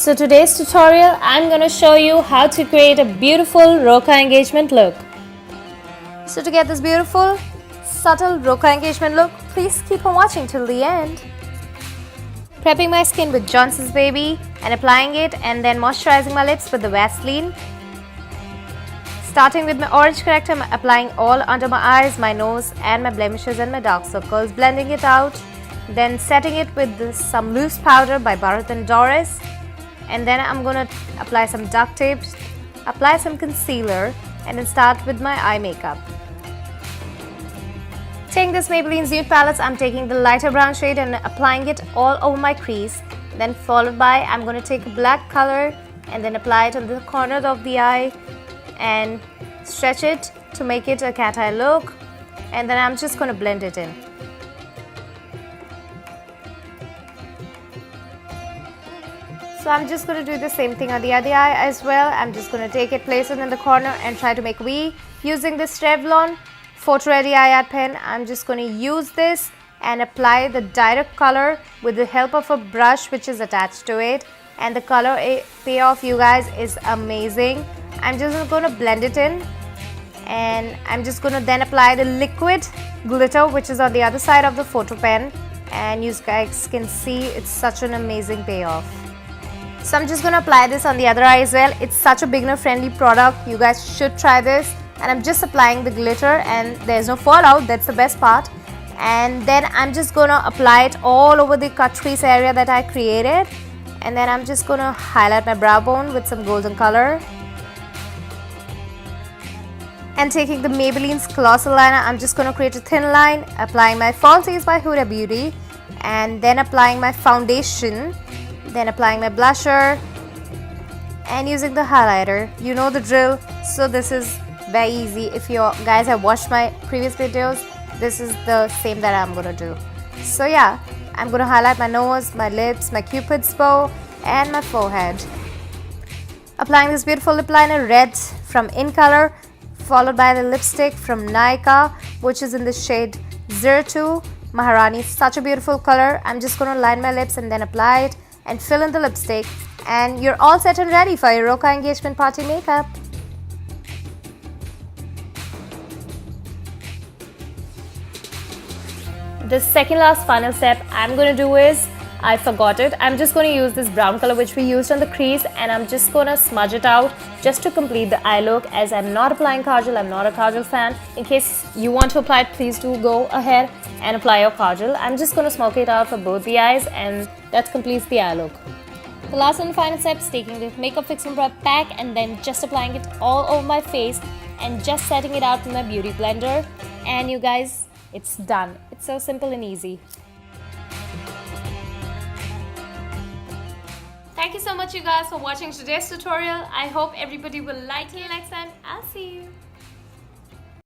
So today's tutorial, I'm going to show you how to create a beautiful Roka engagement look. So to get this beautiful, subtle Roka engagement look, please keep on watching till the end. Prepping my skin with Johnson's Baby and applying it, and then moisturizing my lips with the Vaseline. Starting with my orange corrector, I'm applying all under my eyes, my nose and my blemishes and my dark circles, blending it out. Then setting it with some loose powder by Bharat & Doris. And then I'm gonna apply some duct tape, apply some concealer, and then start with my eye makeup. Taking this Maybelline's Nude Palette, I'm taking the lighter brown shade and applying it all over my crease. Then followed by, I'm gonna take a black color and then apply it on the corner of the eye and stretch it to make it a cat eye look. And then I'm just gonna blend it in. So I'm just going to do the same thing on the other eye as well. I'm just going to take it, place it in the corner and try to make a V. Using this Revlon Photo Ready Eye Art Pen, I'm just going to use this and apply the direct color with the help of a brush which is attached to it. And the color payoff, you guys, is amazing. I'm just going to blend it in. And I'm just going to then apply the liquid glitter which is on the other side of the photo pen. And you guys can see it's such an amazing payoff. So I'm just going to apply this on the other eye as well. It's such a beginner friendly product. You guys should try this. And I'm just applying the glitter and there's no fallout. That's the best part. And then I'm just going to apply it all over the cut crease area that I created. And then I'm just going to highlight my brow bone with some golden color. And taking the Maybelline's Colossal Liner, I'm just going to create a thin line. Applying my Falsies by Huda Beauty. And then applying my foundation. Then applying my blusher and using the highlighter. You know the drill, so this is very easy. If you guys have watched my previous videos, this is the same that I'm gonna do. So yeah, I'm gonna highlight my nose, my lips, my cupid's bow and my forehead. Applying this beautiful lip liner, red from In Color, followed by the lipstick from NYKAA, which is in the shade 02 Maharani. Such a beautiful color. I'm just gonna line my lips and then apply it and fill in the lipstick, and you're all set and ready for your Roka engagement party makeup. The second last final step I'm going to do is, I forgot it, I'm just going to use this brown color which we used on the crease, and I'm just going to smudge it out just to complete the eye look, as I'm not applying kajal. I'm not a kajal fan. In case you want to apply it, please do go ahead and apply your kajal. I'm just going to smoke it out for both the eyes, and that completes the eye look. The last and final step is taking the Makeup Fix and Prep pack and then just applying it all over my face and just setting it out with my beauty blender. And you guys, it's done. It's so simple and easy. Thank you so much, you guys, for watching today's tutorial. I hope everybody will like it. Next time, I'll see you.